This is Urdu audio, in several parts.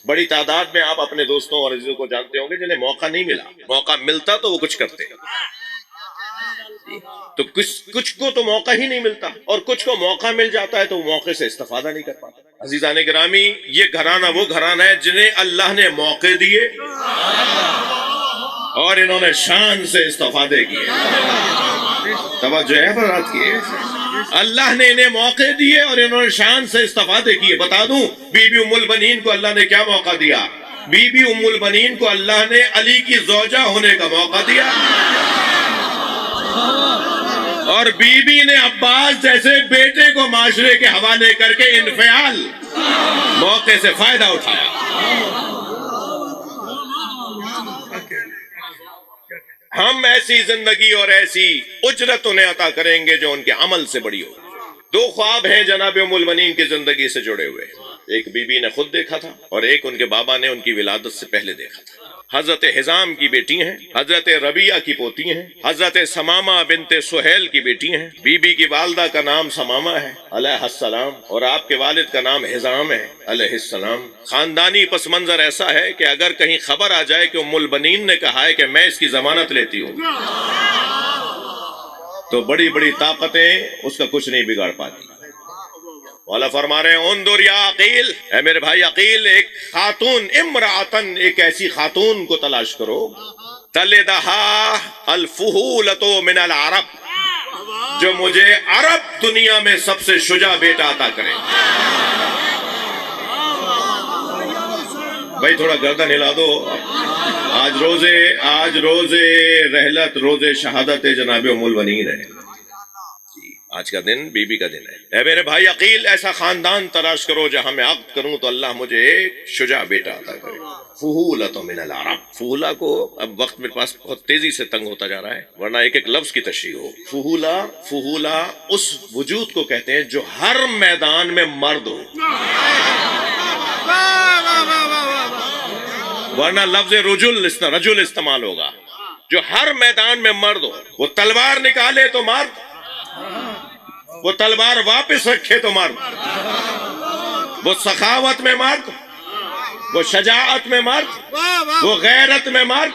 بڑی تعداد میں آپ اپنے دوستوں اور عزیزوں کو جانتے ہوں گے جنہیں موقع نہیں ملا، موقع ملتا تو وہ کچھ کرتے، تو کچھ کو تو موقع ہی نہیں ملتا، اور کچھ کو موقع مل جاتا ہے تو وہ موقع سے استفادہ نہیں کر پاتا۔ عزیزان گرامی، یہ گھرانہ وہ گھرانہ ہے جنہیں اللہ نے موقع دیے اور انہوں نے شان سے استفادے کیے۔ توجہ ہے برات کی، اللہ نے انہیں موقع دیے اور انہوں نے شان سے استفادے کیے۔ بتا دوں، بی بی ام البنین کو اللہ نے کیا موقع دیا؟ بی بی ام البنین کو اللہ نے علی کی زوجہ ہونے کا موقع دیا، اور بی بی نے عباس جیسے بیٹے کو معاشرے کے حوالے کر کے انفعال موقع سے فائدہ اٹھایا۔ ہم ایسی زندگی اور ایسی اجرت انہیں عطا کریں گے جو ان کے عمل سے بڑی ہو۔ دو خواب ہیں جناب ام المؤمنین کی زندگی سے جڑے ہوئے، ایک بی بی نے خود دیکھا تھا اور ایک ان کے بابا نے ان کی ولادت سے پہلے دیکھا تھا۔ حضرت حزام کی بیٹی ہیں، حضرت ربیہ کی پوتی ہیں، حضرت سمامہ بنت سہیل کی بیٹی ہیں۔ بی بی کی والدہ کا نام سمامہ ہے علیہ السلام، اور آپ کے والد کا نام حزام ہے علیہ السلام۔ خاندانی پس منظر ایسا ہے کہ اگر کہیں خبر آ جائے کہ ام البنین نے کہا ہے کہ میں اس کی ضمانت لیتی ہوں، تو بڑی بڑی طاقتیں اس کا کچھ نہیں بگاڑ پاتی۔ مولا فرما رہے ہیں انظر یا عقیل، اے میرے بھائی عقیل، ایک خاتون، امرأتن، ایک ایسی خاتون کو تلاش کرو، تلدہا الفہولۃ من العرب، جو مجھے عرب دنیا میں سب سے شجاع بیٹا عطا کرے۔ بھائی تھوڑا گردن ہلا دو، آج روزے رحلت، روزے شہادت جناب ام البنین ہے، آج کا دن بی بی کا دن ہے۔ اے میرے بھائی عقیل، ایسا خاندان تلاش کرو جہاں میں عقد کروں تو اللہ مجھے ایک شجاع بیٹا عطا کرے۔ فہولۃ من العرب، فہولہ کو اب وقت میرے پاس بہت تیزی سے تنگ ہوتا جا رہا ہے، ورنہ ایک ایک لفظ کی تشریح ہو۔ فہولہ اس وجود کو کہتے ہیں جو ہر میدان میں مرد ہو، ورنہ لفظ رجل استعمال ہوگا، جو ہر میدان میں مرد ہو۔ وہ تلوار نکالے تو مرد، وہ تلوار واپس رکھے تو مرد، وہ سخاوت میں مرد، وہ شجاعت میں مرد، وہ غیرت میں مرد،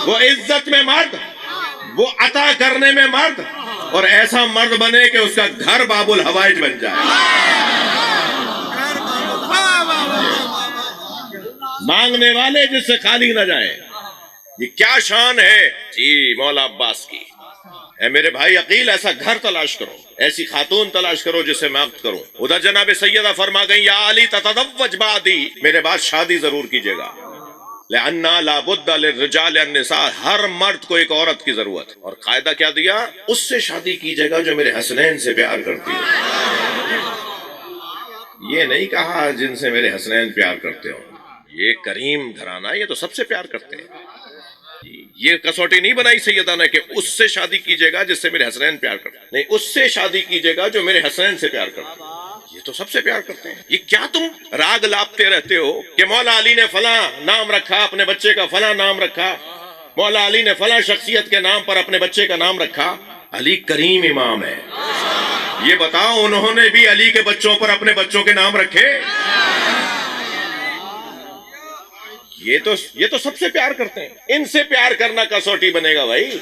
وہ عزت میں مرد، وہ عطا کرنے میں مرد، اور ایسا مرد بنے کہ اس کا گھر باب الحوائج بن جائے، مانگنے والے جس سے خالی نہ جائیں۔ یہ کیا شان ہے جی مولا عباس کی۔ اے میرے بھائی عقیل، ایسا گھر تلاش کرو، ایسی خاتون تلاش کرو جسے میں عقد کروں۔ ادھر جناب سیدہ فرما گئی یا علی تتزوج بعدی، میرے بعد شادی ضرور کیجیے گا، لأنہ لا بد للرجال النساء، ہر مرد کو ایک عورت کی ضرورت ہے، اور قاعدہ کیا دیا؟ اس سے شادی کیجیے گا جو میرے حسنین سے پیار کرتی ہے۔ یہ نہیں کہا جن سے میرے حسنین پیار کرتے ہو، یہ کریم گھرانہ، یہ تو سب سے پیار کرتے ہیں۔ یہ کسوٹی نہیں بنائی سیدہ نے کہ اس سے شادی کیجیے گا جس سے میرے حسنین پیار کرتے ہیں، نہیں، اس سے شادی کیجیے گا جو میرے حسنین سے پیار کرتے ہیں، یہ تو سب سے پیار کرتے ہیں۔ یہ کیا تم راگ لاپتے رہتے ہو کہ مولا علی نے فلاں نام رکھا، اپنے بچے کا فلاں نام رکھا، مولا علی نے فلاں شخصیت کے نام پر اپنے بچے کا نام رکھا۔ علی کریم امام ہے، یہ بتاؤ انہوں نے بھی علی کے بچوں پر اپنے بچوں کے نام رکھے؟ یہ تو سب سے پیار کرتے ہیں، ان سے پیار کرنا کسوٹی بنے گا بھائی۔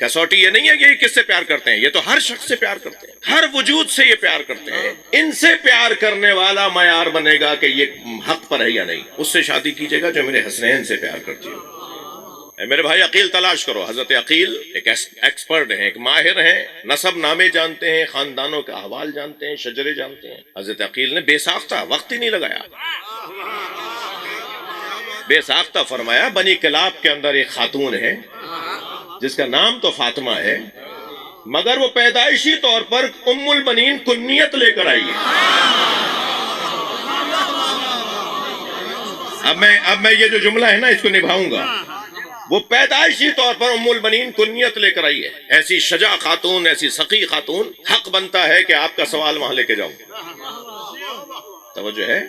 کسوٹی یہ نہیں ہے کہ یہ کس سے پیار کرتے ہیں، یہ تو ہر شخص سے پیار کرتے ہیں، ہر وجود سے یہ پیار کرتے ہیں۔ ان سے پیار کرنے والا معیار بنے گا کہ یہ حق پر ہے یا نہیں۔ اس سے شادی کیجیے گا جو میرے حسنین سے پیار کرتی ہو۔ اے میرے بھائی عقیل تلاش کرو۔ حضرت عقیل ایک ایکسپرٹ ہیں، ایک ماہر ہیں، نسب نامے جانتے ہیں، خاندانوں کا احوال جانتے ہیں، شجرے جانتے ہیں۔ حضرت عقیل نے بے ساختہ وقت ہی نہیں لگایا، بے ساختہ فرمایا بنی کلاب کے اندر ایک خاتون ہے جس کا نام تو فاطمہ ہے، مگر وہ پیدائشی طور پر ام البنین کنیت لے کر آئی ہے۔ اب میں یہ جو جملہ ہے نا اس کو نبھاؤں گا۔ وہ پیدائشی طور پر ام البنین کنیت لے کر آئی ہے۔ ایسی شجاع خاتون، ایسی سخی خاتون، حق بنتا ہے کہ آپ کا سوال وہاں لے کے جاؤں۔ توجہ ہے؟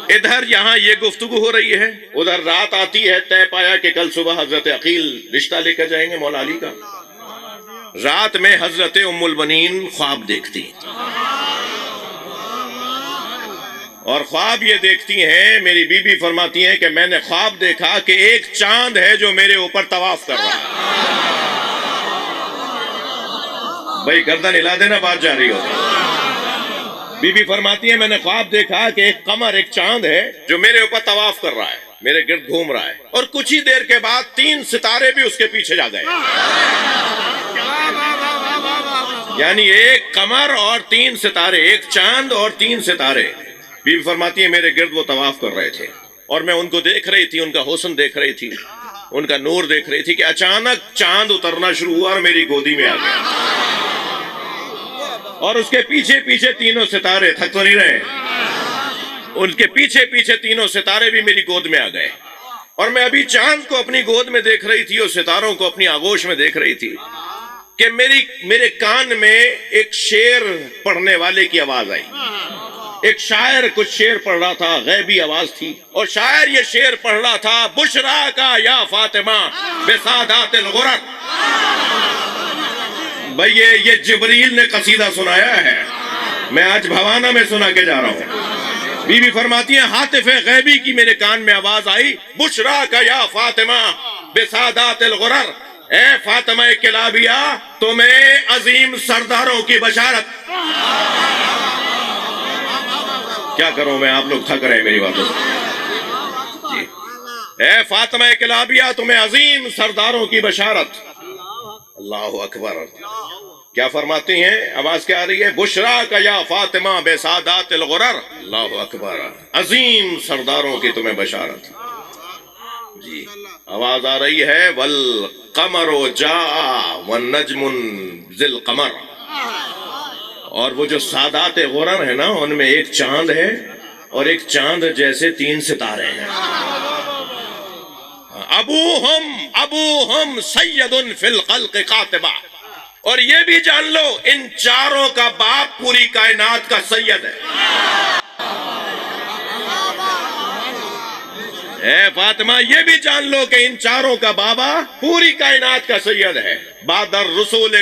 ادھر یہاں یہ گفتگو ہو رہی ہے، ادھر رات آتی ہے، طے پایا کہ کل صبح حضرت عقیل رشتہ لے کر جائیں گے مولا علی کا۔ رات میں حضرت ام البنین خواب دیکھتی، اور خواب یہ دیکھتی ہیں، میری بیوی فرماتی ہیں کہ میں نے خواب دیکھا کہ ایک چاند ہے جو میرے اوپر طواف کر رہا ہے۔ بھائی گردن ہلا دینا، بات جاری ہوتی۔ بی بی فرماتی ہے میں نے خواب دیکھا کہ ایک قمر، ایک چاند ہے جو میرے اوپر طواف کر رہا ہے، میرے گرد گھوم رہا ہے، اور کچھ ہی دیر کے بعد 3 ستارے بھی اس کے پیچھے جا گئے۔ یعنی ایک قمر اور 3 ستارے، ایک چاند اور 3 ستارے۔ بی بی فرماتی ہے میرے گرد وہ طواف کر رہے تھے اور میں ان کو دیکھ رہی تھی، ان کا حسن دیکھ رہی تھی، ان کا نور دیکھ رہی تھی کہ اچانک چاند اترنا شروع ہوا اور میری گودی میں آ گیا، اور اس کے پیچھے پیچھے 3 ستارے، تھک تو نہیں رہے، ان کے پیچھے پیچھے 3 ستارے بھی میری گود میں آ گئے، اور میں ابھی چاند کو اپنی گود میں دیکھ رہی تھی اور ستاروں کو اپنی آغوش میں دیکھ رہی تھی کہ میرے کان میں ایک شعر پڑھنے والے کی آواز آئی۔ ایک شاعر کچھ شعر پڑھ رہا تھا، غیبی آواز تھی، اور شاعر یہ شعر پڑھ رہا تھا، بشرا کا یا فاطمہ بسادات الغرر۔ بھئی یہ جبریل نے قصیدہ سنایا ہے، میں آج بھوانہ میں سنا کے جا رہا ہوں۔ بی بی فرماتی ہیں ہاتف غیبی کی میرے کان میں آواز آئی، بشرا کا یا فاطمہ بسادات الغرر، اے فاطمہ کلابیہ تمہیں عظیم سرداروں کی بشارت۔ کیا کروں میں، آپ لوگ تھک رہے ہیں میری باتوں سے جی۔ اے فاطمہ کلابیہ تمہیں عظیم سرداروں کی بشارت۔ اللہ اکبر، کیا فرماتی ہیں، آواز کیا آ رہی ہے، بشرا کا یا فاطمہ بسادات الغرر، اللہ اکبر، عظیم سرداروں کی تمہیں بشارت جی۔ آواز آ رہی ہے، والقمر جاء والنجم ذی القمر، اور وہ جو سادات غرر ہے نا، ان میں ایک چاند ہے اور ایک چاند جیسے 3 ستارے ہیں۔ ابوہم سید فی الخلق قاطبہ، اور یہ بھی جان لو ان چاروں کا باپ پوری کائنات کا سید ہے۔ اے فاطمہ یہ بھی جان لو کہ ان چاروں کا بابا پوری کائنات کا سید ہے۔ بعد الرسول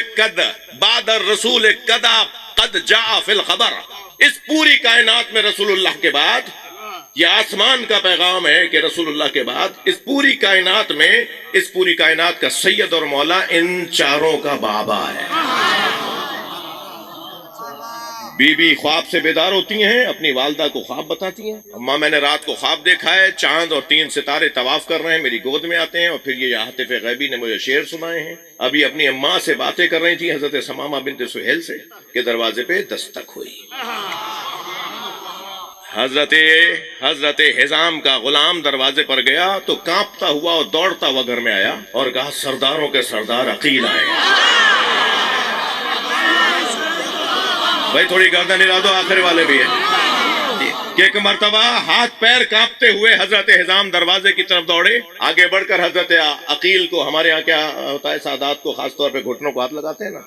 قد جاء فی الخبر، اس پوری کائنات میں رسول اللہ کے بعد، یہ آسمان کا پیغام ہے کہ رسول اللہ کے بعد اس پوری کائنات میں، اس پوری کائنات کا سید اور مولا ان چاروں کا بابا ہے۔ بی بی خواب سے بیدار ہوتی ہیں، اپنی والدہ کو خواب بتاتی ہیں، اماں میں نے رات کو خواب دیکھا ہے، چاند اور 3 ستارے طواف کر رہے ہیں، میری گود میں آتے ہیں، اور پھر یہ ہاتف غیبی نے مجھے شعر سنائے ہیں۔ ابھی اپنی اماں سے باتیں کر رہی تھی حضرت ثمامہ بنت سہیل سے کہ دروازے پہ دستک ہوئی۔ حضرت حزام کا غلام دروازے پر گیا تو کانپتا ہوا اور دوڑتا ہوا گھر میں آیا اور کہا سرداروں کے سردار عقیل آئے۔ بھائی تھوڑی گردن ہلا دو، آخر والے بھی ہیں کہ ایک مرتبہ ہاتھ پیر کانپتے ہوئے حضرت حزام دروازے کی طرف دوڑے، آگے بڑھ کر حضرت عقیل کو، ہمارے ہاں کیا ہوتا ہے سادات کو خاص طور پہ گھٹنوں کو ہاتھ لگاتے ہیں نا،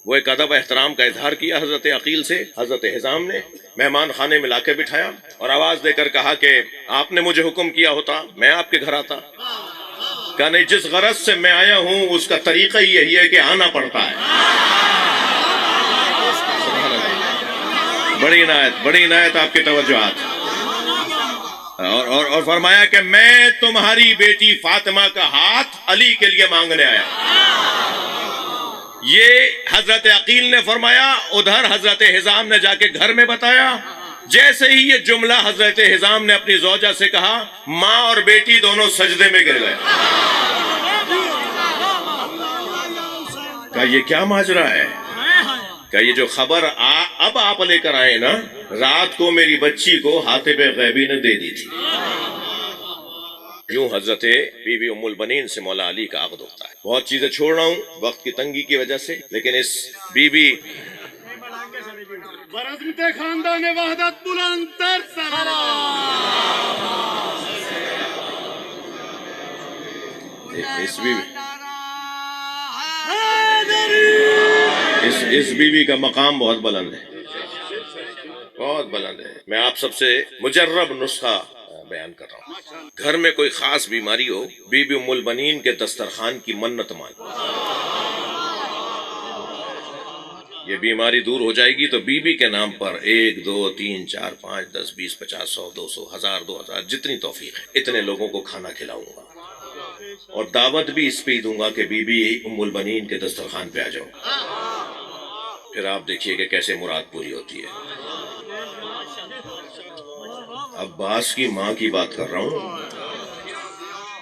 وہ ایک ادب احترام کا اظہار کیا حضرت عقیل سے۔ حضرت حزام نے مہمان خانے میں لا کے بٹھایا اور آواز دے کر کہا کہ آپ نے مجھے حکم کیا ہوتا میں آپ کے گھر آتا۔ کہا نہیں، جس غرض سے میں آیا ہوں اس کا طریقہ ہی یہی ہے کہ آنا پڑتا ہے۔ بڑی عنایت آپ کی توجہات، اور فرمایا کہ میں تمہاری بیٹی فاطمہ کا ہاتھ علی کے لیے مانگنے آیا۔ یہ حضرت عقیل نے فرمایا، ادھر حضرت حزام نے جا کے گھر میں بتایا۔ جیسے ہی یہ جملہ حضرت حزام نے اپنی زوجہ سے کہا، ماں اور بیٹی دونوں سجدے میں گر گئے۔ کہا یہ کیا ماجرا ہے؟ کہ یہ جو خبر اب آپ لے کر آئے نا، رات کو میری بچی کو ہاتف غیبی نے دے دی تھی۔ یوں حضرت بی بی ام البنین سے مولا علی کا عقد ہوتا ہے۔ بہت چیزیں چھوڑ رہا ہوں وقت کی تنگی کی وجہ سے، لیکن اس بی بی برعظمت خاندان وحدت بلند تر اس بی بی کا مقام بہت بلند ہے، بہت بلند ہے۔ میں آپ سب سے مجرب نسخہ بیان کر رہا ہوں۔ گھر میں کوئی خاص بیماری ہو، بی بی ام البنین کے دسترخوان کی منت مان، یہ بیماری دور ہو جائے گی تو بیوی کے نام پر 1 2 3 4 5 10 20 50 100 200 1000 2000 جتنی توفیق ہے اتنے لوگوں کو کھانا کھلاؤں گا، اور دعوت بھی اس پہ ہی دوں گا کہ بی بی ام البنین کے دسترخوان پہ آ جاؤ، پھر آپ دیکھیے کہ کیسے مراد پوری ہوتی ہے۔ عباس کی ماں کی بات کر رہا ہوں،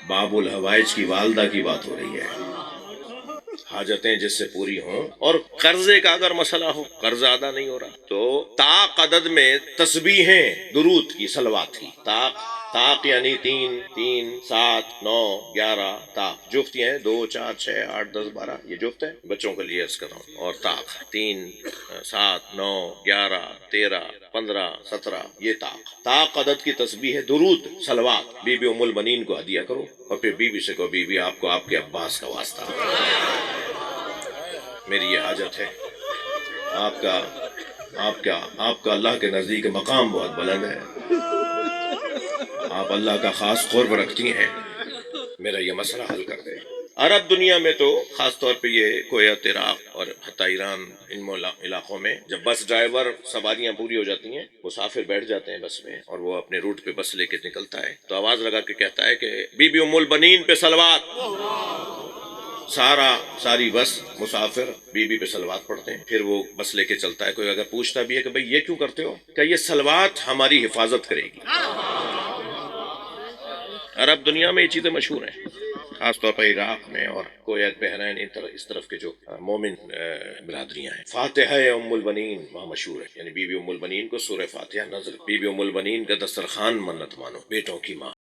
باب الحوائج کی والدہ کی بات ہو رہی ہے، حاجتیں جس سے پوری ہوں، اور قرضے کا اگر مسئلہ ہو، قرض ادا نہیں ہو رہا تو طاق عدد میں تسبیحیں درود کی صلوات کی، طاق یعنی 3 3 7 9 11 طاق جفت ہیں، 2 4 6 8 10 12 یہ جفت ہے، بچوں کے لیے عرض کر رہا ہوں، اور طاق 3 7 9 11 13 15 17 یہ طاق عدد کی تسبیح ہے، درود صلوات بی بی ام البنین کو ہدیہ کرو، اور پھر بیوی سے کہو بیوی آپ کو آپ کے عباس کا واسطہ، میری یہ حاجت ہے، آپ کا اللہ کے نزدیک مقام بہت بلند ہے، آپ اللہ کا خاص قرب رکھتی ہیں، میرا یہ مسئلہ حل کر دیں۔ عرب دنیا میں تو خاص طور پہ یہ کویت، عراق اور حتیٰ ایران، ان علاقوں میں جب بس ڈرائیور سواریاں پوری ہو جاتی ہیں، مسافر بیٹھ جاتے ہیں بس میں اور وہ اپنے روٹ پہ بس لے کے نکلتا ہے تو آواز لگا کے کہتا ہے کہ بی بی ام البنین پہ صلوات، ساری بس مسافر بی بی پہ صلوات پڑھتے ہیں، پھر وہ بس لے کے چلتا ہے، کوئی اگر پوچھتا بھی ہے کہ بھئی یہ کیوں کرتے ہو، کہ یہ صلوات ہماری حفاظت کرے گی۔ عرب دنیا میں یہ چیزیں مشہور ہیں، خاص طور پر عراق میں اور کویت، بحرین، اس طرف کے جو مومن برادریاں ہیں۔ فاتحہ ام البنین وہاں مشہور ہے، یعنی بی بی ام البنین کو سورہ فاتحہ نظر، بی بی ام البنین کا دسترخوان منت مانو، بیٹوں کی ماں۔